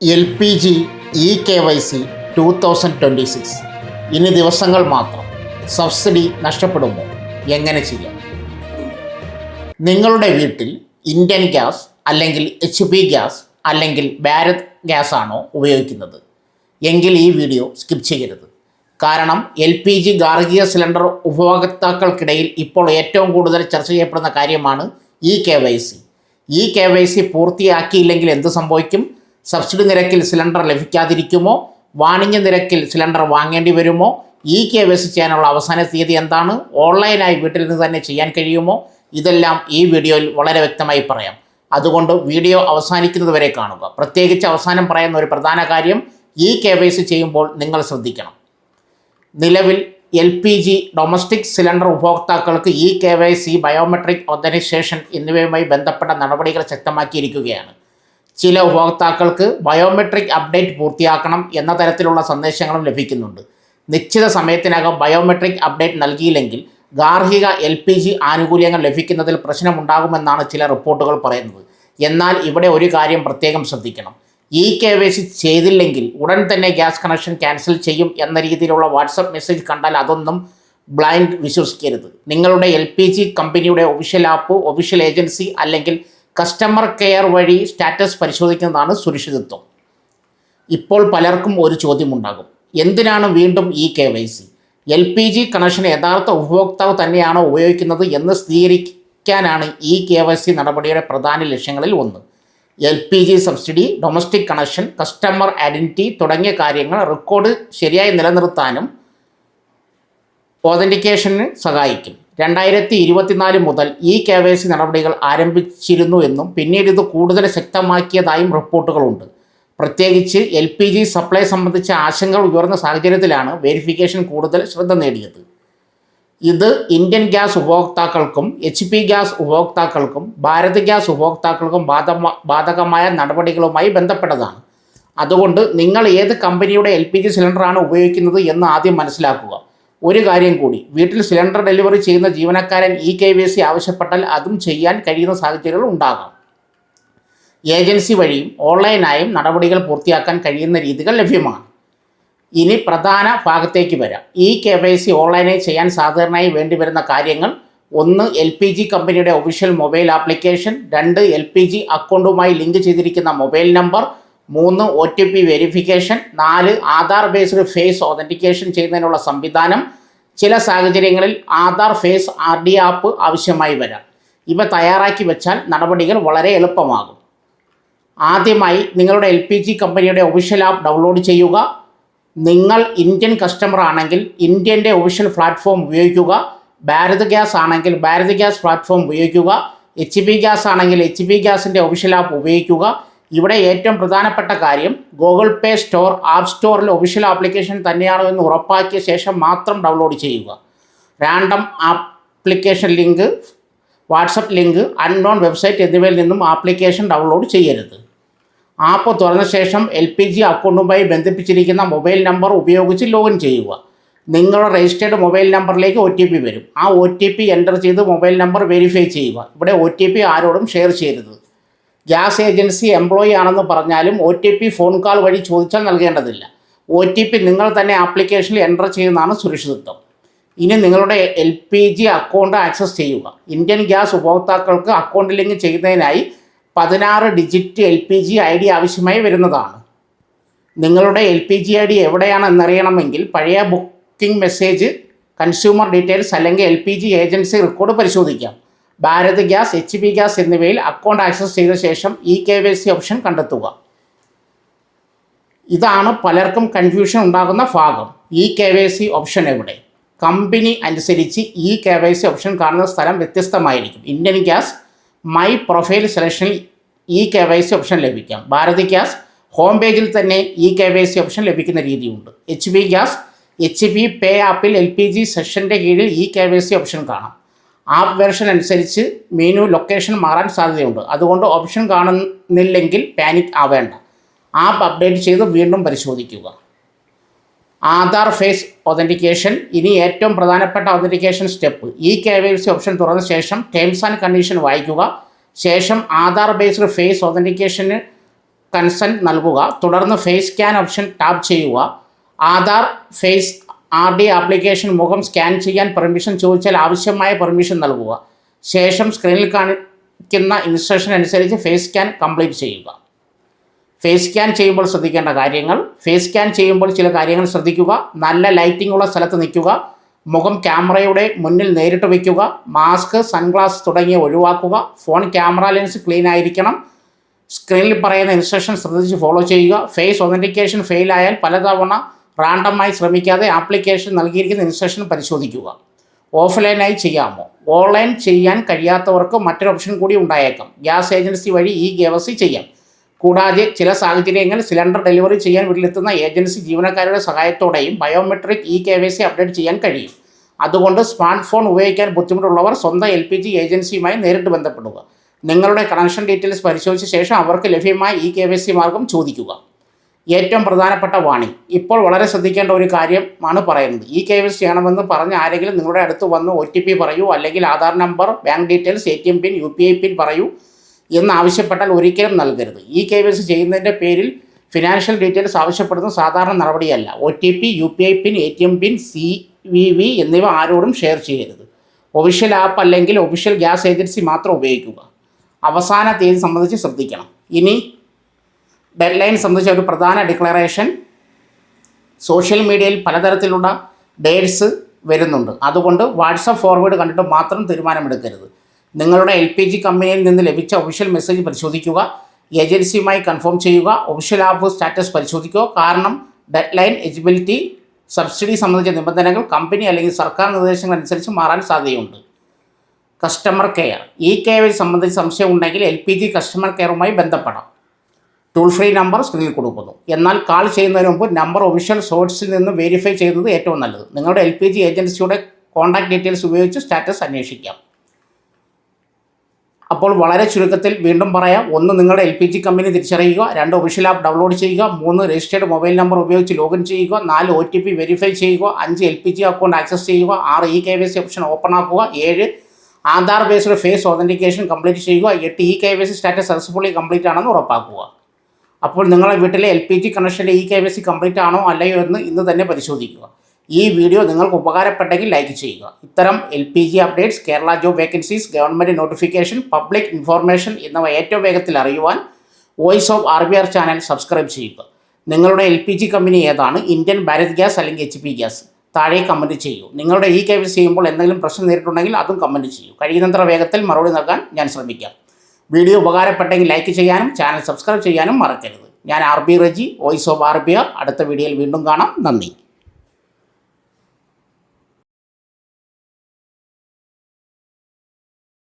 LPG EKYC 2026 ഇനി ദിവസങ്ങൾ മാത്രം. സബ്സിഡി നഷ്ടപ്പെടുമോ? എങ്ങനെ ചെയ്യാം? നിങ്ങളുടെ വീട്ടിൽ ഇന്ത്യൻ ഗ്യാസ് അല്ലെങ്കിൽ HP ഗ്യാസ് അല്ലെങ്കിൽ ഭാരത് ഗ്യാസ് ആണോ ഉപയോഗിക്കുന്നത് എങ്കിൽ ഈ വീഡിയോ സ്കിപ്പ് ചെയ്യരുത്. കാരണം LPG ഗാർഹിക സിലിണ്ടർ ഉപഭോക്താക്കൾക്കിടയിൽ ഇപ്പോൾ ഏറ്റവും കൂടുതൽ ചർച്ച ചെയ്യപ്പെടുന്ന കാര്യമാണ് EKYC. EKYC പൂർത്തിയാക്കിയില്ലെങ്കിൽ എന്ത് സംഭവിക്കും? സബ്സിഡി നിരക്കിൽ സിലിണ്ടർ ലഭിക്കാതിരിക്കുമോ? വാണിജ്യ നിരക്കിൽ സിലിണ്ടർ വാങ്ങേണ്ടി വരുമോ? EKYC ചെയ്യാനുള്ള അവസാന തീയതി എന്താണ്? ഓൺലൈനായി വീട്ടിൽ നിന്ന് തന്നെ ചെയ്യാൻ കഴിയുമോ? ഇതെല്ലാം ഈ വീഡിയോയിൽ വളരെ വ്യക്തമായി പറയാം. അതുകൊണ്ട് വീഡിയോ അവസാനിക്കുന്നത് വരെ കാണുക. പ്രത്യേകിച്ച് അവസാനം പറയുന്ന ഒരു പ്രധാന കാര്യം, EKYC ചെയ്യുമ്പോൾ നിങ്ങൾ ശ്രദ്ധിക്കണം. നിലവിൽ LPG ഡൊമസ്റ്റിക് സിലിണ്ടർ ഉപഭോക്താക്കൾക്ക് EKYC ബയോമെട്രിക് ഒതൻറ്റിക്കേഷൻ എന്നിവയുമായി ബന്ധപ്പെട്ട നടപടികൾ ശക്തമാക്കിയിരിക്കുകയാണ്. ചില ഉപഭോക്താക്കൾക്ക് ബയോമെട്രിക് അപ്ഡേറ്റ് പൂർത്തിയാക്കണം എന്ന തരത്തിലുള്ള സന്ദേശങ്ങളും ലഭിക്കുന്നുണ്ട്. നിശ്ചിത സമയത്തിനകം ബയോമെട്രിക് അപ്ഡേറ്റ് നൽകിയില്ലെങ്കിൽ ഗാർഹിക LPG ആനുകൂല്യങ്ങൾ ലഭിക്കുന്നതിൽ പ്രശ്നമുണ്ടാകുമെന്നാണ് ചില റിപ്പോർട്ടുകൾ പറയുന്നത്. എന്നാൽ ഇവിടെ ഒരു കാര്യം പ്രത്യേകം ശ്രദ്ധിക്കണം. EKYC ചെയ്തില്ലെങ്കിൽ ഉടൻ തന്നെ ഗ്യാസ് കണക്ഷൻ ക്യാൻസൽ ചെയ്യും എന്ന രീതിയിലുള്ള വാട്സപ്പ് മെസ്സേജ് കണ്ടാൽ അതൊന്നും ബ്ലൈൻഡ് വിശ്വസിക്കരുത്. നിങ്ങളുടെ LPG കമ്പനിയുടെ ഒഫീഷ്യൽ ആപ്പ്, ഒഫീഷ്യൽ ഏജൻസി അല്ലെങ്കിൽ കസ്റ്റമർ കെയർ വഴി സ്റ്റാറ്റസ് പരിശോധിക്കുന്നതാണ് സുരക്ഷിതത്വം. ഇപ്പോൾ പലർക്കും ഒരു ചോദ്യമുണ്ടാകും, എന്തിനാണ് വീണ്ടും EKYC? LPG കണക്ഷൻ യഥാർത്ഥ ഉപഭോക്താവ് തന്നെയാണോ ഉപയോഗിക്കുന്നത് എന്ന് സ്ഥിരീകരിക്കാനാണ് EKYC നടപടിയുടെ പ്രധാന ലക്ഷ്യങ്ങളിൽ ഒന്ന്. LPG subsidy, domestic connection, customer identity തുടങ്ങിയ കാര്യങ്ങൾ റെക്കോർഡ് ശരിയായി നിലനിർത്താനും ഓതൻറ്റിക്കേഷന് സഹായിക്കും. 2024 മുതൽ EKYC നടപടികൾ ആരംഭിച്ചിരുന്നു എന്നും പിന്നീട് ഇത് കൂടുതൽ ശക്തമാക്കിയതായും റിപ്പോർട്ടുകളുണ്ട്. പ്രത്യേകിച്ച് LPG സപ്ലൈ സംബന്ധിച്ച ആശങ്കകൾ ഉയർന്ന സാഹചര്യത്തിലാണ് വെരിഫിക്കേഷൻ കൂടുതൽ ശ്രദ്ധ നേടിയത്. ഇത് ഇന്ത്യൻ ഗ്യാസ് ഉപഭോക്താക്കൾക്കും HP ഗ്യാസ് ഉപഭോക്താക്കൾക്കും ഭാരത് ഗ്യാസ് ഉപഭോക്താക്കൾക്കും ബാധകമായ നടപടികളുമായി ബന്ധപ്പെട്ടതാണ്. അതുകൊണ്ട് നിങ്ങൾ ഏത് കമ്പനിയുടെ LPG സിലിണ്ടറാണ് ഉപയോഗിക്കുന്നത് എന്ന് ആദ്യം മനസ്സിലാക്കുക. ഒരു കാര്യം കൂടി, വീട്ടിൽ സിലിണ്ടർ ഡെലിവറി ചെയ്യുന്ന ജീവനക്കാരൻ EKYC ആവശ്യപ്പെട്ടാൽ അതും ചെയ്യാൻ കഴിയുന്ന സാഹചര്യങ്ങൾ ഉണ്ടാകാം. ഏജൻസി വഴിയും ഓൺലൈനായും നടപടികൾ പൂർത്തിയാക്കാൻ കഴിയുന്ന രീതികൾ ലഭ്യമാണ്. ഇനി പ്രധാന ഭാഗത്തേക്ക് വരാം. EKYC ഓൺലൈനായി ചെയ്യാൻ സാധാരണയായി വേണ്ടിവരുന്ന കാര്യങ്ങൾ: 1. LPG കമ്പനിയുടെ ഒഫീഷ്യൽ മൊബൈൽ ആപ്ലിക്കേഷൻ. 2. LPG അക്കൗണ്ടുമായി ലിങ്ക് ചെയ്തിരിക്കുന്ന mobile number. 3. OTP verification. 4. Aadhaar based face authentication ചെയ്യുന്നതിനുള്ള സംവിധാനം. ചില സാഹചര്യങ്ങളിൽ ആധാർ ഫേസ് RD ആപ്പ് ആവശ്യമായി വരാം. ഇവ തയ്യാറാക്കി വെച്ചാൽ നടപടികൾ വളരെ എളുപ്പമാകും. ആദ്യമായി നിങ്ങളുടെ LPG കമ്പനിയുടെ ഒഫീഷ്യൽ ആപ്പ് ഡൗൺലോഡ് ചെയ്യുക. നിങ്ങൾ ഇന്ത്യൻ കസ്റ്റമർ ആണെങ്കിൽ ഇന്ത്യൻ്റെ ഒഫീഷ്യൽ പ്ലാറ്റ്ഫോം ഉപയോഗിക്കുക. ഭാരത് ഗ്യാസ് ആണെങ്കിൽ ഭാരത് ഗ്യാസ് പ്ലാറ്റ്ഫോം ഉപയോഗിക്കുക. HP ഗ്യാസ് ആണെങ്കിൽ HP ഗ്യാസിൻ്റെ ഒഫീഷ്യൽ ആപ്പ് ഉപയോഗിക്കുക. ഇവിടെ ഏറ്റവും പ്രധാനപ്പെട്ട കാര്യം, ഗൂഗിൾ പേ സ്റ്റോർ, ആപ്പ് സ്റ്റോറിൽ ഒഫീഷ്യൽ ആപ്ലിക്കേഷൻ തന്നെയാണോ എന്ന് ഉറപ്പാക്കിയ ശേഷം മാത്രം ഡൗൺലോഡ് ചെയ്യുക. Random application link, WhatsApp link, unknown website എന്നിവയിൽ നിന്നും ആപ്ലിക്കേഷൻ ഡൗൺലോഡ് ചെയ്യരുത്. ആപ്പ് തുറന്ന ശേഷം LPG അക്കൗണ്ടുമായി ബന്ധിപ്പിച്ചിരിക്കുന്ന മൊബൈൽ നമ്പർ ഉപയോഗിച്ച് ലോഗിൻ ചെയ്യുക. നിങ്ങളുടെ രജിസ്റ്റേർഡ് മൊബൈൽ നമ്പറിലേക്ക് OTP വരും. ആ OTP എൻ്റർ ചെയ്ത് മൊബൈൽ നമ്പർ വെരിഫൈ ചെയ്യുക. ഇവിടെ OTP ആരോടും ഷെയർ ചെയ്യരുത്. ഗ്യാസ് ഏജൻസി എംപ്ലോയി ആണെന്ന് പറഞ്ഞാലും OTP ഫോൺ കോൾ വഴി ചോദിച്ചാൽ നൽകേണ്ടതില്ല. OTP നിങ്ങൾ തന്നെ ആപ്ലിക്കേഷനിൽ എൻ്റർ ചെയ്യുന്നതാണ് സുരക്ഷിതത്വം. ഇനി നിങ്ങളുടെ LPG അക്കൗണ്ട് ആക്സസ് ചെയ്യുക. ഇന്ത്യൻ ഗ്യാസ് ഉപഭോക്താക്കൾക്ക് അക്കൗണ്ട് ലിങ്ക് ചെയ്യുന്നതിനായി 16 ഡിജിറ്റ് LPG ID ആവശ്യമായി വരുന്നതാണ്. നിങ്ങളുടെ LPG ID എവിടെയാണ് എന്നറിയണമെങ്കിൽ പഴയ ബുക്കിംഗ് മെസ്സേജ്, കൺസ്യൂമർ ഡീറ്റെയിൽസ് അല്ലെങ്കിൽ LPG ഏജൻസി റെക്കോർഡ് പരിശോധിക്കാം. ഭാരത് ഗ്യാസ്, HP ഗ്യാസ് എന്നിവയിൽ അക്കൗണ്ട് ആക്സസ് ചെയ്ത ശേഷം EKYC ഓപ്ഷൻ കണ്ടെത്തുക. ഇതാണ് പലർക്കും കൺഫ്യൂഷൻ ഉണ്ടാകുന്ന ഭാഗം. EKYC ഓപ്ഷൻ എവിടെ? കമ്പനി അനുസരിച്ച് EKYC ഓപ്ഷൻ കാണുന്ന സ്ഥലം വ്യത്യസ്തമായിരിക്കും. ഇന്ത്യൻ ഗ്യാസ് മൈ പ്രൊഫൈൽ സെലക്ഷനിൽ EKYC ഓപ്ഷൻ ലഭിക്കാം. ഭാരത് ഗ്യാസ് ഹോം പേജിൽ തന്നെ EKYC ഓപ്ഷൻ ലഭിക്കുന്ന രീതിയുണ്ട്. HP ഗ്യാസ് HP പേ ആപ്പിൽ LPG സെഷൻ്റെ കീഴിൽ EKYC ഓപ്ഷൻ കാണാം. ആപ്പ് വെർഷൻ അനുസരിച്ച് മെനു ലൊക്കേഷൻ മാറാൻ സാധ്യതയുണ്ട്. അതുകൊണ്ട് ഓപ്ഷൻ കാണുന്നില്ലെങ്കിൽ പാനിക് ആവേണ്ട. ആപ്പ് അപ്ഡേറ്റ് ചെയ്ത് വീണ്ടും പരിശോധിക്കുക. Aadhaar face authentication. ഇനി ഏറ്റവും പ്രധാനപ്പെട്ട ഒതൻറ്റിക്കേഷൻ സ്റ്റെപ്പ്. EKYC ഓപ്ഷൻ തുറന്ന ശേഷം ടേംസ് ആൻഡ് കണ്ടീഷൻ വായിക്കുക. ശേഷം ആധാർ ബേസ്ഡ് ഫേസ് ഒതൻറ്റിക്കേഷന് കൺസെൻറ്റ് നൽകുക. തുടർന്ന് ഫേസ് സ്കാൻ ഓപ്ഷൻ ടാപ്പ് ചെയ്യുക. ആധാർ ഫേസ് RD ആപ്ലിക്കേഷൻ മുഖം സ്കാൻ ചെയ്യാൻ പെർമിഷൻ ചോദിച്ചാൽ ആവശ്യമായ പെർമിഷൻ നൽകുക. ശേഷം സ്ക്രീനിൽ കാണിക്കുന്ന ഇൻസ്ട്രക്ഷൻ അനുസരിച്ച് ഫേസ് സ്കാൻ കംപ്ലീറ്റ് ചെയ്യുക. ഫേസ് സ്കാൻ ചെയ്യുമ്പോൾ ശ്രദ്ധിക്കേണ്ട കാര്യങ്ങൾ. ഫേസ് സ്കാൻ ചെയ്യുമ്പോൾ ചില കാര്യങ്ങൾ ശ്രദ്ധിക്കുക. നല്ല ലൈറ്റിംഗ് ഉള്ള സ്ഥലത്ത് നിൽക്കുക. മുഖം ക്യാമറയുടെ മുന്നിൽ നേരിട്ട് വയ്ക്കുക. മാസ്ക്, സൺഗ്ലാസ് തുടങ്ങിയ ഒഴിവാക്കുക. ഫോൺ ക്യാമറ ലെൻസ് ക്ലീൻ ആയിരിക്കണം. സ്ക്രീനിൽ പറയുന്ന ഇൻസ്ട്രക്ഷൻ ശ്രദ്ധിച്ച് ഫോളോ ചെയ്യുക. ഫേസ് ഒതൻറ്റിക്കേഷൻ ഫെയിലായാൽ പലതവണ റാൻഡമായി ശ്രമിക്കാതെ ആപ്ലിക്കേഷൻ നൽകിയിരിക്കുന്ന ഇൻസ്ട്രക്ഷൻ പരിശോധിക്കുക. ഓഫ്ലൈനായി ചെയ്യാമോ? ഓൺലൈൻ ചെയ്യാൻ കഴിയാത്തവർക്ക് മറ്റൊരു ഓപ്ഷൻ കൂടി ഉണ്ടായേക്കാം. ഗ്യാസ് ഏജൻസി വഴി KYC ചെയ്യാം. കൂടാതെ ചില സാഹചര്യങ്ങളിൽ സിലിണ്ടർ ഡെലിവറി ചെയ്യാൻ വീട്ടിലെത്തുന്ന ഏജൻസി ജീവനക്കാരുടെ സഹായത്തോടെയും ബയോമെട്രിക് KYC അപ്ഡേറ്റ് ചെയ്യാൻ കഴിയും. അതുകൊണ്ട് സ്മാർട്ട് ഫോൺ ഉപയോഗിക്കാൻ ബുദ്ധിമുട്ടുള്ളവർ സ്വന്തം LPG ഏജൻസിയുമായി നേരിട്ട് ബന്ധപ്പെടുക. നിങ്ങളുടെ കണക്ഷൻ ഡീറ്റെയിൽസ് പരിശോധിച്ച ശേഷം അവർക്ക് ലഭ്യമായ KYC മാർഗം ചോദിക്കുക. ഏറ്റവും പ്രധാനപ്പെട്ട വാണിംഗ്. ഇപ്പോൾ വളരെ ശ്രദ്ധിക്കേണ്ട ഒരു കാര്യമാണ് പറയുന്നത്. KYC ചെയ്യണമെന്ന് പറഞ്ഞ് ആരെങ്കിലും നിങ്ങളുടെ അടുത്ത് വന്ന് OTP പറയൂ, അല്ലെങ്കിൽ Aadhaar number, bank details, ATM പിൻ, UPI പിൻ പറയൂ എന്നാവശ്യപ്പെട്ടാൽ ഒരിക്കലും നൽകരുത്. KYC ചെയ്യുന്നതിൻ്റെ പേരിൽ ഫിനാൻഷ്യൽ ഡീറ്റെയിൽസ് ആവശ്യപ്പെടുന്നത് സാധാരണ നടപടിയല്ല. OTP, UPI പിൻ, ATM പിൻ, CVV എന്നിവ ആരോടും ഷെയർ ചെയ്യരുത്. ഒഫീഷ്യൽ ആപ്പ് അല്ലെങ്കിൽ ഒഫീഷ്യൽ ഗ്യാസ് ഏജൻസി മാത്രം ഉപയോഗിക്കുക. അവസാന തീയതി സംബന്ധിച്ച് ശ്രദ്ധിക്കണം. ഇനി ഡെഡ് ലൈൻ സംബന്ധിച്ച ഒരു പ്രധാന ഡിക്ലറേഷൻ. സോഷ്യൽ മീഡിയയിൽ പലതരത്തിലുള്ള ഡേറ്റ്സ് വരുന്നുണ്ട്. അതുകൊണ്ട് വാട്സപ്പ് ഫോർവേഡ് കണ്ടിട്ട് മാത്രം തീരുമാനമെടുക്കരുത്. നിങ്ങളുടെ LPG കമ്പനിയിൽ നിന്ന് ലഭിച്ച ഒഫീഷ്യൽ മെസ്സേജ് പരിശോധിക്കുക. ഏജൻസിയുമായി കൺഫേം ചെയ്യുക. ഒഫീഷ്യൽ ആപ്പ് സ്റ്റാറ്റസ് പരിശോധിക്കുക. കാരണം ഡെഡ് ലൈൻ, എലിജിബിലിറ്റി, സബ്സിഡി സംബന്ധിച്ച നിബന്ധനകൾ കമ്പനി അല്ലെങ്കിൽ സർക്കാർ നിർദ്ദേശങ്ങൾ അനുസരിച്ച് മാറാൻ സാധ്യതയുണ്ട്. Customer care. KYC സംബന്ധിച്ച് സംശയം ഉണ്ടെങ്കിൽ LPG കസ്റ്റമർ കെയറുമായി ബന്ധപ്പെടാം. ടോൾ ഫ്രീ നമ്പർ സ്ക്രീനിൽ കൊടുക്കുന്നു. എന്നാൽ കാൾ ചെയ്യുന്നതിന് മുമ്പ് നമ്പർ ഒഫീഷ്യൽ സോഴ്സിൽ നിന്ന് വെരിഫൈ ചെയ്യുന്നത് ഏറ്റവും നല്ലത്. നിങ്ങളുടെ LPG ഏജൻസിയുടെ കോൺടാക്ട് ഡീറ്റെയിൽസ് ഉപയോഗിച്ച് സ്റ്റാറ്റസ് അന്വേഷിക്കാം. അപ്പോൾ വളരെ ചുരുക്കത്തിൽ വീണ്ടും പറയാം. 1. നിങ്ങളുടെ LPG കമ്പനി തിരിച്ചറിയുക. 2. ഒഫീഷ്യൽ ആപ്പ് ഡൗൺലോഡ് ചെയ്യുക. 3. രജിസ്റ്റേർഡ് മൊബൈൽ നമ്പർ ഉപയോഗിച്ച് ലോഗിൻ ചെയ്യുക. 4. OTP വെരിഫൈ ചെയ്യുക. 5. LPG അക്കൗണ്ട് ആക്സസ് ചെയ്യുക. 6. KYC ഓപ്ഷൻ ഓപ്പൺ ആക്കുക. 7. Aadhaar based face authentication complete ചെയ്യുക. 8. KYC സ്റ്റാറ്റസ് സക്സസ്ഫുള്ളി കംപ്ലീറ്റ് ആണെന്ന് ഉറപ്പാക്കുക. അപ്പോൾ നിങ്ങളുടെ വീട്ടിലെ LPG കണക്ഷൻ്റെ KYC കംപ്ലീറ്റ് ആണോ അല്ലയോ എന്ന് ഇന്ന് തന്നെ പരിശോധിക്കുക. ഈ വീഡിയോ നിങ്ങൾക്ക് ഉപകാരപ്പെട്ടെങ്കിൽ ലൈക്ക് ചെയ്യുക. ഇത്തരം LPG updates, Kerala job vacancies, government notification, public information എന്നിവ ഏറ്റവും വേഗത്തിൽ അറിയുവാൻ voice of RBR channel subscribe ചെയ്യുക. നിങ്ങളുടെ LPG കമ്പനി ഏതാണ്? ഇന്ത്യൻ, ഭാരത് ഗ്യാസ് അല്ലെങ്കിൽ HP ഗ്യാസ്? താഴെ കമൻറ്റ് ചെയ്യൂ. നിങ്ങളുടെ KYC ചെയ്യുമ്പോൾ എന്തെങ്കിലും പ്രശ്നം നേരിട്ടുണ്ടെങ്കിൽ അതും കമൻറ്റ് ചെയ്യൂ. കഴിയുന്നത്ര വേഗത്തിൽ മറുപടി നൽകാൻ ഞാൻ ശ്രമിക്കാം. വീഡിയോ ഉപകാരപ്പെട്ടെങ്കിൽ ലൈക്ക് ചെയ്യാനും ചാനൽ സബ്സ്ക്രൈബ് ചെയ്യാനും മറക്കരുത്. ഞാൻ RB Reji, voice of RBR. അടുത്ത വീഡിയോയിൽ വീണ്ടും കാണാം. നന്ദി.